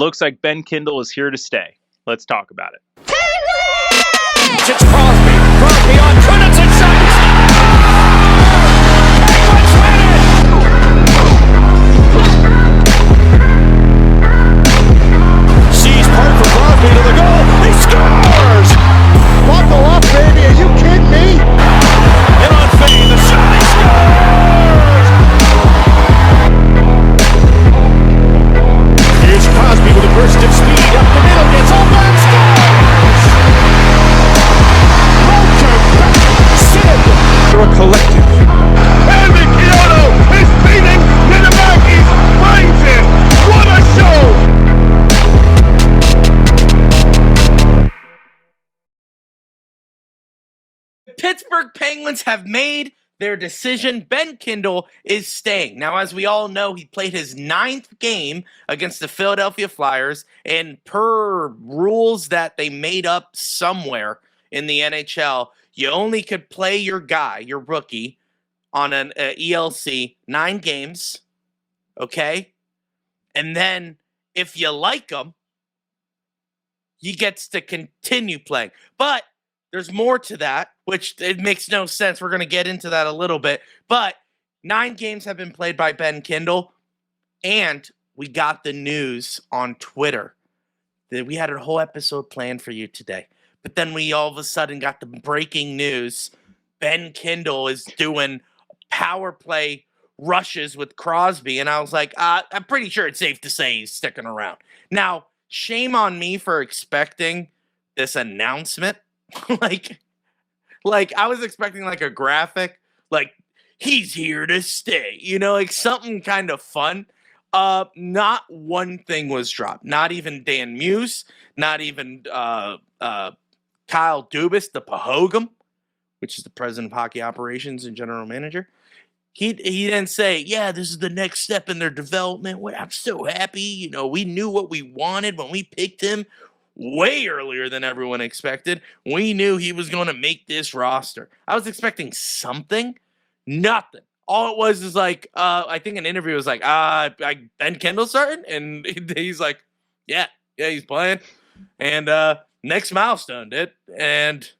looks like Ben Kindel is here to stay. Let's talk about it. It's Crosby. Crosby on Brunick and shot. Penguins win it! Sees part for Crosby to the goal. He scores! Buckle up, baby. Are you kidding me? And on Fade, the shot. He scores! Here's Crosby with a burst of speed up the middle. Gets open and scores! They're a collective. And Kyoto is beating Minamaki's brains in. What a show! Pittsburgh Penguins have made their decision. Ben Kindel is staying. Now, as we all know, he played his 9th game against the Philadelphia Flyers, and per rules that they made up somewhere in the NHL, you only could play your guy, your rookie, on an ELC 9 games, okay? And then if you like him, he gets to continue playing. But there's more to that, which it makes no sense. We're going to get into that a little bit. But 9 games have been played by Ben Kindel, and we got the news on Twitter that we had a whole episode planned for you today. But then we all of a sudden got the breaking news. Ben Kindel is doing power play rushes with Crosby. And I was like, I'm pretty sure it's safe to say he's sticking around. Now, shame on me for expecting this announcement. like I was expecting like a graphic, like he's here to stay, like something kind of fun. Not one thing was dropped. Not even Dan Muse, not even Kyle Dubas, the Pahogum, which is the president of hockey operations and general manager. He didn't say, yeah, this is the next step in their development. I'm so happy. We knew what we wanted when we picked him way earlier than everyone expected. We knew he was going to make this roster. I was expecting something. Nothing. All it was is like, I think an interview was like, Ben Kindel starting? And he's like, yeah, he's playing. And next milestone, dude. And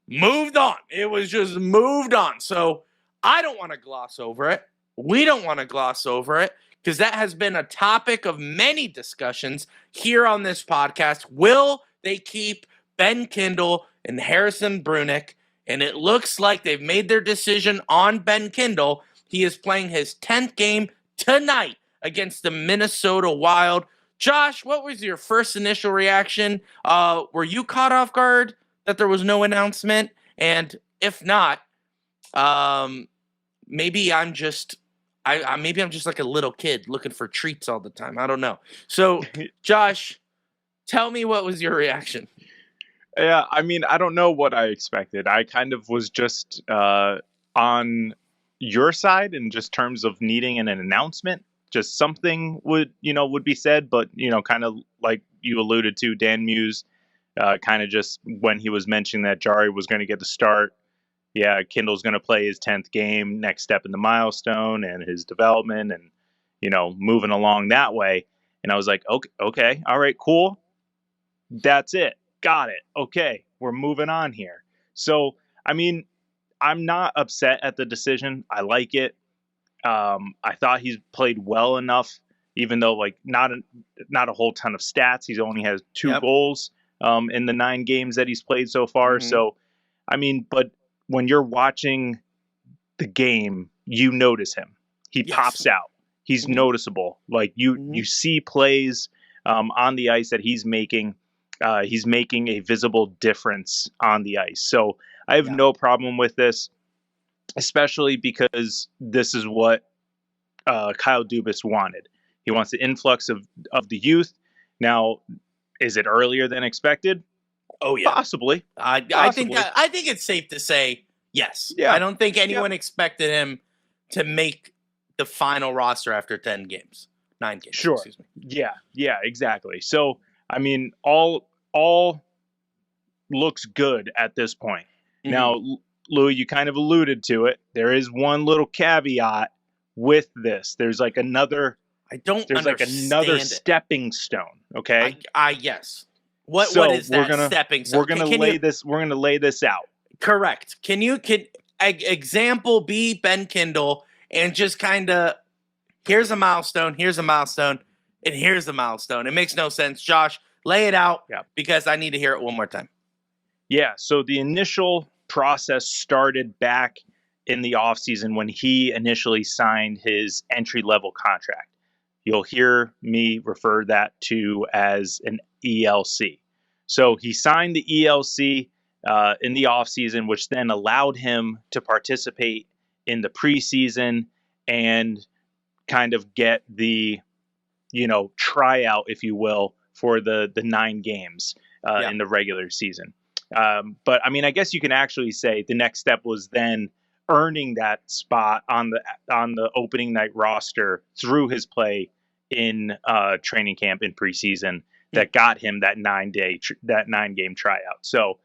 moved on. It was just moved on. So I don't want to gloss over it. We don't want to gloss over it because that has been a topic of many discussions here on this podcast. Will they keep Ben Kindel and Harrison Brunick? And it looks like they've made their decision on Ben Kindel. He is playing his 10th game tonight against the Minnesota Wild. Josh, what was your first initial reaction? Were you caught off guard that there was no announcement? And if not, maybe I'm just like a little kid looking for treats all the time. I don't know. So, Josh, tell me what was your reaction? Yeah, I mean, I don't know what I expected. I kind of was just on your side in just terms of needing an announcement. Just something would be said, but, kind of like you alluded to, Dan Muse, kind of just when he was mentioning that Jari was going to get the start. Yeah, Kindle's going to play his 10th game, next step in the milestone and his development and, moving along that way. And I was like, okay, all right, cool. That's it. Got it. Okay, we're moving on here. So, I mean, I'm not upset at the decision. I like it. I thought he's played well enough, even though not a whole ton of stats. He only has 2 goals in the 9 games that he's played so far. Mm-hmm. So, I mean, but when you're watching the game, you notice him. He pops out. He's noticeable. Like you see plays on the ice that he's making. He's making a visible difference on the ice. So I have no problem with this, especially because this is what Kyle Dubas wanted. He wants the influx of the youth. Now, is it earlier than expected? Oh yeah, possibly. I think it's safe to say yes. Yeah. I don't think anyone expected him to make the final roster after 9 games. Sure. Excuse me. Yeah, exactly. So, I mean, all looks good at this point. Mm-hmm. Now, Louie, you kind of alluded to it. There is one little caveat with this. There's like another I don't There's like understand another it. stepping stone. Okay. Yes. What So is that stepping stone? we're gonna lay this out. Correct. Can example be Ben Kindle and just kind of here's a milestone, and here's a milestone. It makes no sense. Josh, lay it out because I need to hear it one more time. Yeah. So the initial process started back in the offseason when he initially signed his entry level contract. You'll hear me refer that to as an ELC. So he signed the ELC in the offseason, which then allowed him to participate in the preseason and kind of get the, tryout, if you will, for the 9 games in the regular season. But I mean, I guess you can actually say the next step was then earning that spot on the opening night roster through his play in training camp in preseason that got him that 9-game tryout. So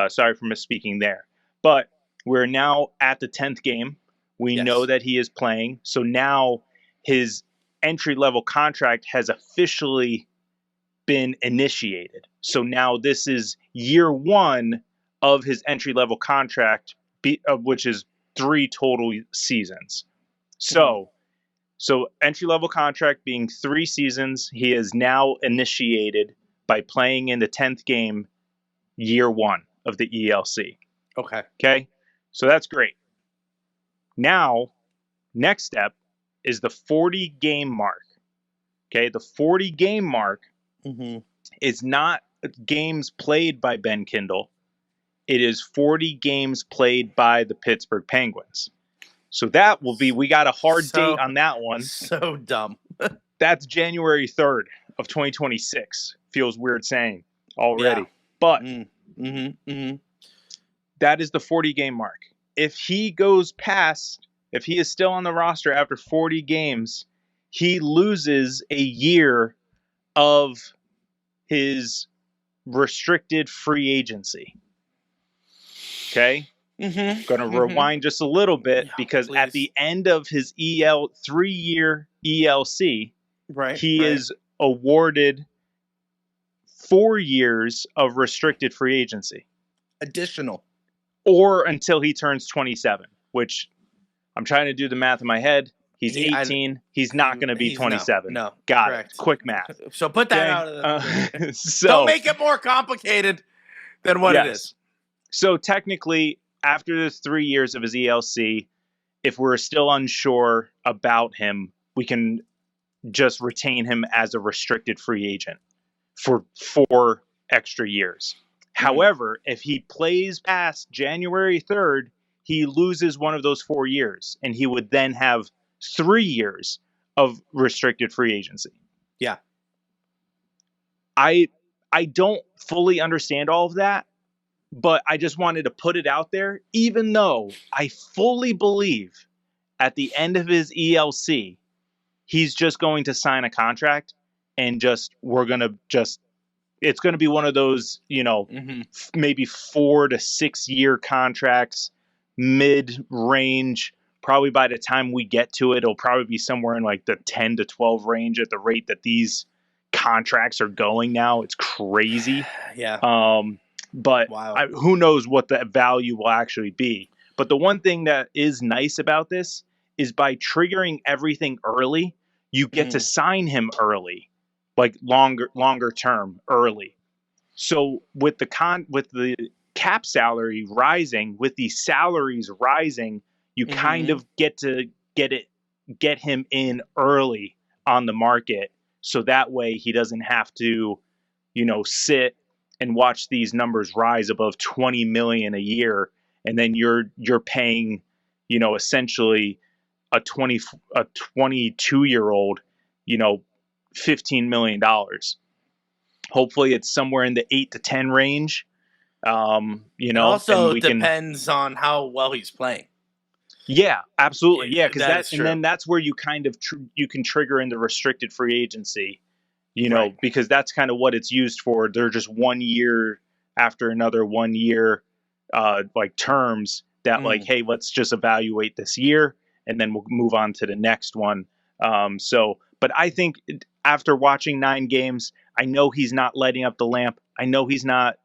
sorry for misspeaking there, but we're now at the 10th game. We know that he is playing. So now his entry level contract has officially been initiated. So now this is year 1 of his entry level contract, which is 3 total seasons. So entry level contract being 3 seasons, he is now initiated by playing in the 10th game, year 1 of the ELC. Okay. So that's great. Now, next step is the 40 game mark. Okay. The 40 game mark is not games played by Ben Kindel. It is 40 games played by the Pittsburgh Penguins. So that will be, we got a hard date on that one. So dumb. That's January 3rd of 2026. Feels weird saying already. But that is the 40 game mark. If he is still on the roster after 40 games, he loses a year of his restricted free agency. Okay? Going to rewind just a little bit because at the end of his 3-year ELC, he is awarded 4 years of restricted free agency. Additional. Or until he turns 27, which I'm trying to do the math in my head. He's 18. He's not going to be 27. No. Got it. Quick math. So put that out of the Don't make it more complicated than what it is. So technically, after the 3 years of his ELC, if we're still unsure about him, we can just retain him as a restricted free agent for 4 extra years. However, if he plays past January 3rd, he loses one of those 4 years, and he would then have 3 years of restricted free agency. Yeah. I don't fully understand all of that, but I just wanted to put it out there, even though I fully believe at the end of his ELC, he's just going to sign a contract and it's going to be one of those, maybe 4 to 6 year contracts, mid-range. Probably by the time we get to it, it'll probably be somewhere in like the 10 to 12 range at the rate that these contracts are going now. It's crazy. Yeah. But wow. Who knows what the value will actually be. But the one thing that is nice about this is by triggering everything early, you get to sign him early, like longer term early. So with the cap salary rising, with the salaries rising, you kind of get to get him in early on the market. So that way he doesn't have to, sit and watch these numbers rise above 20 million a year. And then you're paying, essentially a 22-year-old, $15 million. Hopefully it's somewhere in the 8 to 10 range. It also depends on how well he's playing. Yeah, absolutely. Yeah, because and then that's where you kind of you can trigger in the restricted free agency, because that's kind of what it's used for. They're just 1 year after another 1 year, like terms that like, hey, let's just evaluate this year and then we'll move on to the next one. But But I think after watching 9 games, I know he's not lighting up the lamp. I know he's not,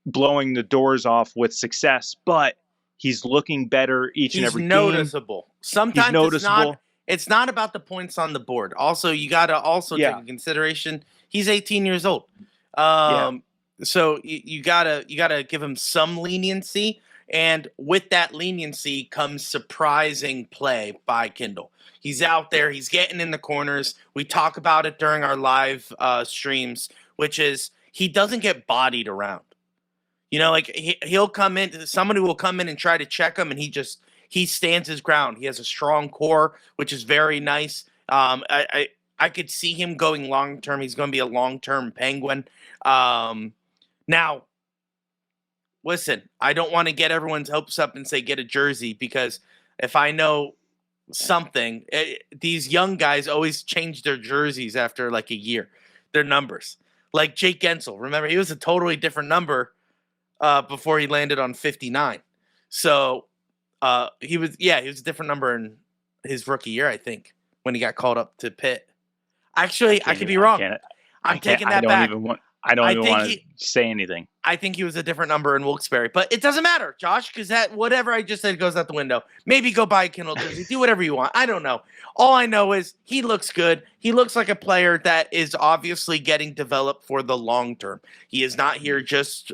blowing the doors off with success, but he's looking better each and He's every game. noticeable. He's Sometimes noticeable. it's not about the points on the board. Also, you got to also take Yeah. into consideration he's 18 years old. Yeah. So you gotta give him some leniency, and with that leniency comes surprising play by Kindle. He's out there, he's getting in the corners. We talk about it during our live streams, which is he doesn't get bodied around. Like he'll come in, somebody will come in and try to check him, and he stands his ground. He has a strong core, which is very nice. I could see him going long term. He's going to be a long term Penguin. Now, listen, I don't want to get everyone's hopes up and say get a jersey, because if I know something, these young guys always change their jerseys after like a year, their numbers. Like Jake Gensel, remember, he was a totally different number before he landed on 59. So he was a different number in his rookie year, I think, when he got called up to Pitt. Actually, I could be wrong. I'm taking that back. I don't even want to say anything. I think he was a different number in Wilkes-Barre, but it doesn't matter, Josh, because that whatever I just said goes out the window. Maybe go buy a Kindle jersey, do whatever you want. I don't know. All I know is he looks good. He looks like a player that is obviously getting developed for the long term. He is not here just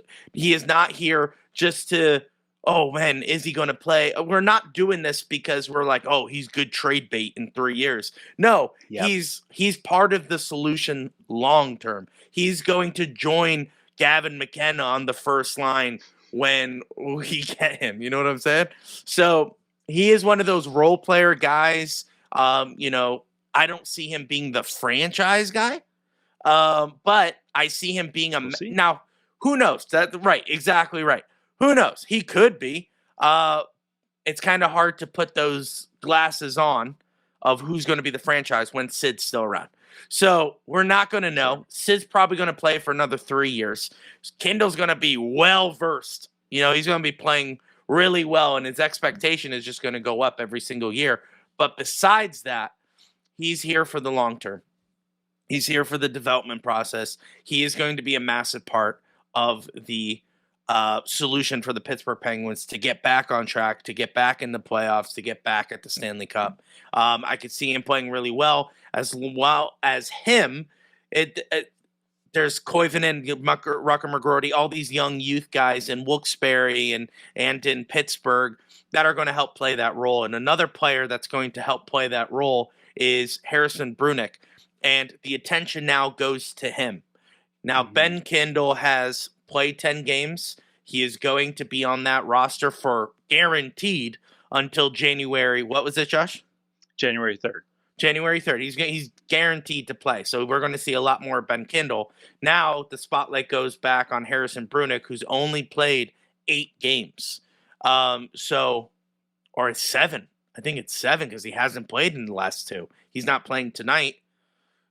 to, oh man, is he going to play? We're not doing this because we're like, oh, he's good trade bait in 3 years. No, Yep. he's part of the solution long term. He's going to join Gavin McKenna on the first line when we get him. You know what I'm saying? So he is one of those role player guys. I don't see him being the franchise guy, but I see him being now. Who knows? That's right, exactly right. Who knows? He could be. It's kind of hard to put those glasses on of who's going to be the franchise when Sid's still around. So we're not going to know. Sid's probably going to play for another 3 years. Kindle's going to be well-versed. He's going to be playing really well, and his expectation is just going to go up every single year. But besides that, he's here for the long term. He's here for the development process. He is going to be a massive part of the solution for the Pittsburgh Penguins to get back on track, to get back in the playoffs, to get back at the Stanley Cup. I could see him playing really well as him. There's Koivunen, Rucker McGroarty, all these young youth guys in Wilkes-Barre and in Pittsburgh that are going to help play that role. And another player that's going to help play that role is Harrison Brunick. And the attention now goes to him. Now, Ben Kindel has played 10 games. He is going to be on that roster for guaranteed until January. What was it, Josh? January 3rd. January 3rd. He's guaranteed to play. So we're going to see a lot more of Ben Kindel. Now the spotlight goes back on Harrison Brunick, who's only played 8 games. Or 7. I think it's 7 because he hasn't played in the last 2. He's not playing tonight.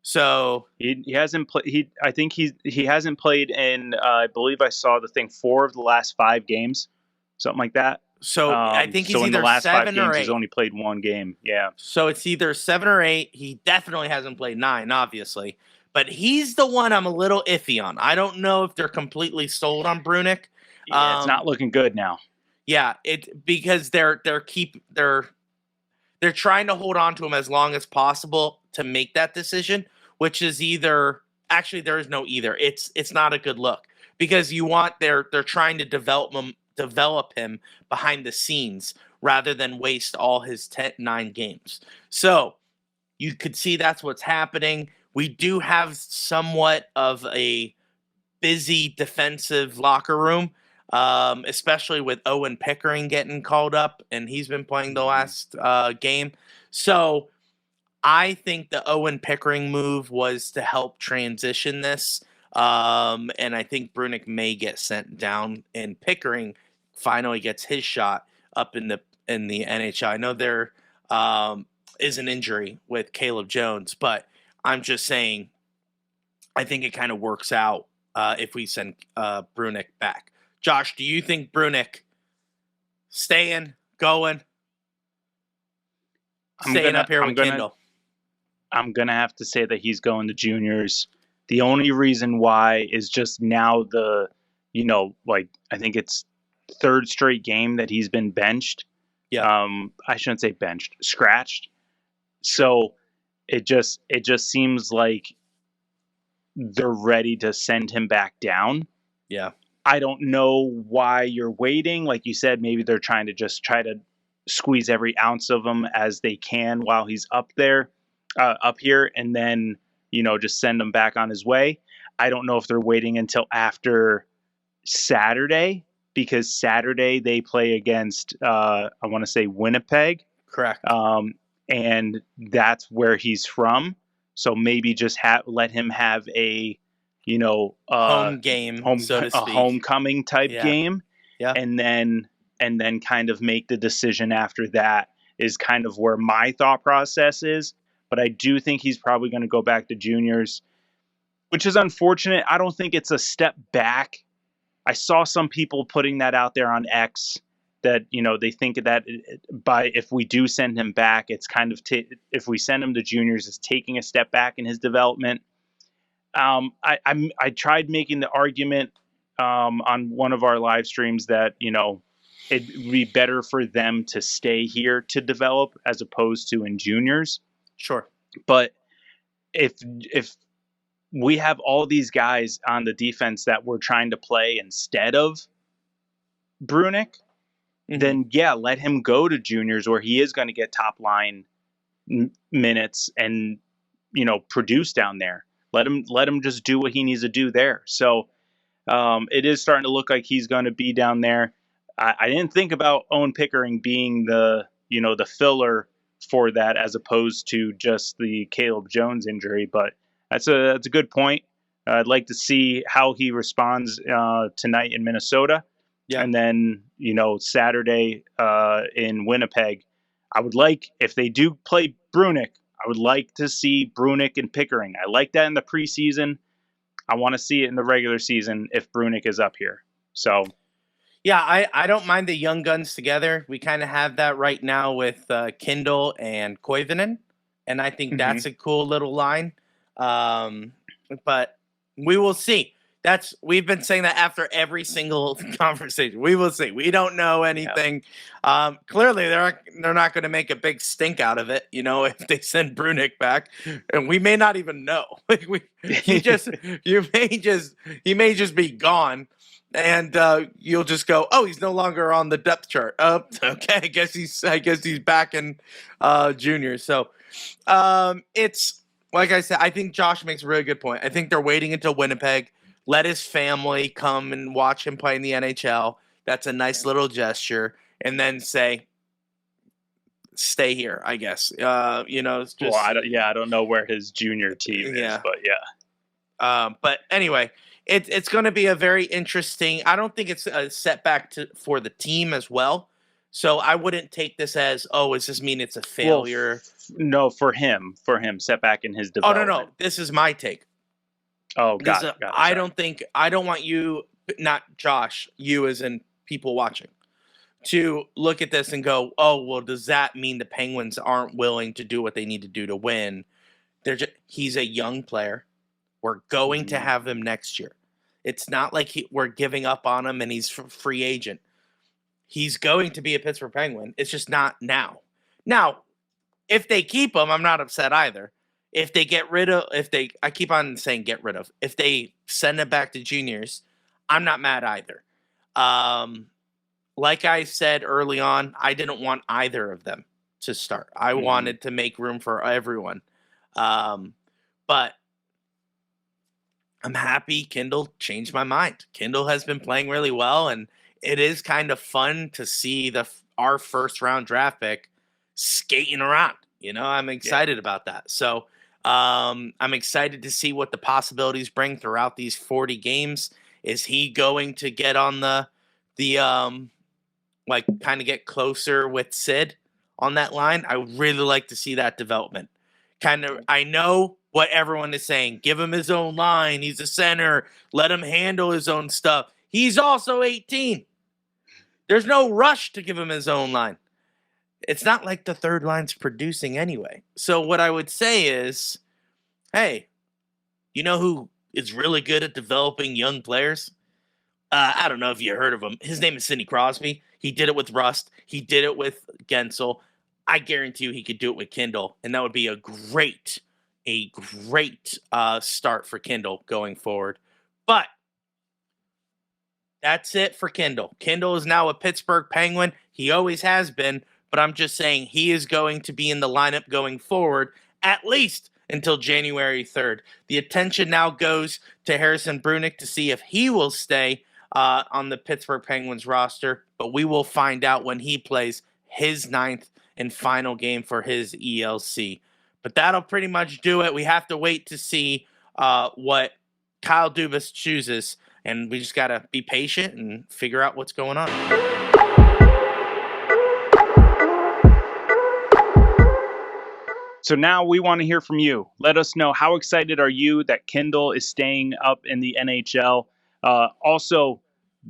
So he hasn't played. I think he hasn't played in. I believe I saw the thing 4 of the last 5 games, something like that. So I think he's so in either the last 7 5 or games, 8. he's only played 1 game. Yeah. So it's either 7 or 8. He definitely hasn't played 9, obviously, but he's the one I'm a little iffy on. I don't know if they're completely sold on Brunick. Yeah, it's not looking good now. Yeah, because they're trying to hold on to him as long as possible to make that decision, which is either actually there is no either. It's not a good look because they're trying to develop him behind the scenes rather than waste all his 9 games. So you could see that's what's happening. We do have somewhat of a busy defensive locker room. Especially with Owen Pickering getting called up, and he's been playing the last game. So I think the Owen Pickering move was to help transition this, and I think Brunick may get sent down, and Pickering finally gets his shot up in the NHL. I know there is an injury with Caleb Jones, but I'm just saying I think it kind of works out if we send Brunick back. Josh, do you think Brunick staying up here with Kindle? I'm going to have to say that he's going to juniors. The only reason why is just now I think it's third straight game that he's been benched. Yeah. I shouldn't say benched, scratched. So it just seems like they're ready to send him back down. Yeah. I don't know why you're waiting. Like you said, maybe they're trying to squeeze every ounce of him as they can while he's up here, and then, just send him back on his way. I don't know if they're waiting until after Saturday, because Saturday they play against, I want to say Winnipeg. Correct. And that's where he's from. So maybe just let him have a, home game, so to a speak. homecoming type game. Yeah. And then kind of make the decision after that is kind of where my thought process is. But I do think he's probably going to go back to juniors, which is unfortunate. I don't think it's a step back. I saw some people putting that out there on X that, they think that if we do send him back, it's kind of, if we send him to juniors, it's taking a step back in his development. I tried making the argument on one of our live streams that, it'd be better for them to stay here to develop as opposed to in juniors. Sure. But if we have all these guys on the defense that we're trying to play instead of Brunick, then let him go to juniors where he is going to get top line minutes and, produce down there. Let him just do what he needs to do there. So it is starting to look like he's going to be down there. I didn't think about Owen Pickering being the filler for that as opposed to just the Caleb Jones injury, but that's a good point. I'd like to see how he responds tonight in Minnesota. Yeah. And then, Saturday in Winnipeg. I would like, if they do play Brunick, I would like to see Brunick and Pickering. I like that in the preseason. I want to see it in the regular season if Brunick is up here. So, yeah, I don't mind the young guns together. We kind of have that right now with Kindle and Koivunen, and I think that's a cool little line. But we will see. We've been saying that after every single conversation. We will see. We don't know anything. Yeah. Clearly, they're not going to make a big stink out of it. If they send Brunick back, and we may not even know. He may just be gone, and you'll just go, oh, he's no longer on the depth chart. Okay, I guess he's back in junior. So, it's like I said. I think Josh makes a really good point. I think they're waiting until Winnipeg. Let his family come and watch him play in the NHL. That's a nice little gesture. And then say, stay here, I guess. It's just, I don't know where his junior team is, but yeah. But anyway, it's going to be a very interesting. I don't think it's a setback for the team as well. So I wouldn't take this as, does this mean it's a failure? Well, no, for him, setback in his development. Oh, no. This is my take. Oh, got it. I don't want you, not Josh, you as in people watching, to look at this and go, oh, well, does that mean the Penguins aren't willing to do what they need to do to win? He's a young player. We're going to have him next year. It's not like we're giving up on him and he's free agent. He's going to be a Pittsburgh Penguin. It's just not now. Now, if they keep him, I'm not upset either. If they I keep on saying get rid of. If they send it back to juniors, I'm not mad either. Like I said early on, I didn't want either of them to start. I wanted to make room for everyone. But I'm happy Kindle changed my mind. Kindle has been playing really well, and it is kind of fun to see our first round draft pick skating around. I'm excited about that. So I'm excited to see what the possibilities bring throughout these 40 games. Is he going to get on the kind of get closer with Sid on that line? I would really like to see that development. I know what everyone is saying. Give him his own line. He's a center. Let him handle his own stuff. He's also 18. There's no rush to give him his own line. it's not like the third line's producing anyway. So what I would say is, hey, you know who is really good at developing young players? I don't know if you heard of him. His name is Sidney Crosby. He did it with Rust. He did it with Gensel. I guarantee you he could do it with Kindle, and that would be a great start for Kindle going forward. But that's it for Kindle. Kindle is now a Pittsburgh Penguin. He always has been, but I'm just saying he is going to be in the lineup going forward at least until January 3rd. The attention now goes to Harrison Brunick to see if he will stay on the Pittsburgh Penguins roster, but we will find out when he plays his 9th and final game for his ELC. But that'll pretty much do it. We have to wait to see what Kyle Dubas chooses, and we just got to be patient and figure out what's going on. So now we want to hear from you. Let us know, how excited are you that Kindle is staying up in the NHL? Also,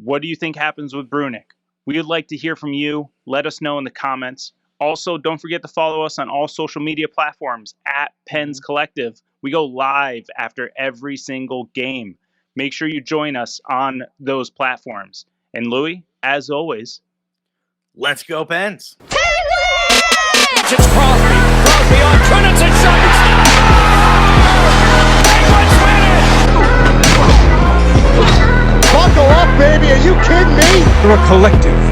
what do you think happens with Brunick? We would like to hear from you. Let us know in the comments. Also, don't forget to follow us on all social media platforms at Pens Collective. We go live after every single game. Make sure you join us on those platforms. And Louie, as always, let's go Pens! It's Crosby. Crosby on Brunick and shot. Penguins win it! Buckle up, baby. Are you kidding me? We're a collective.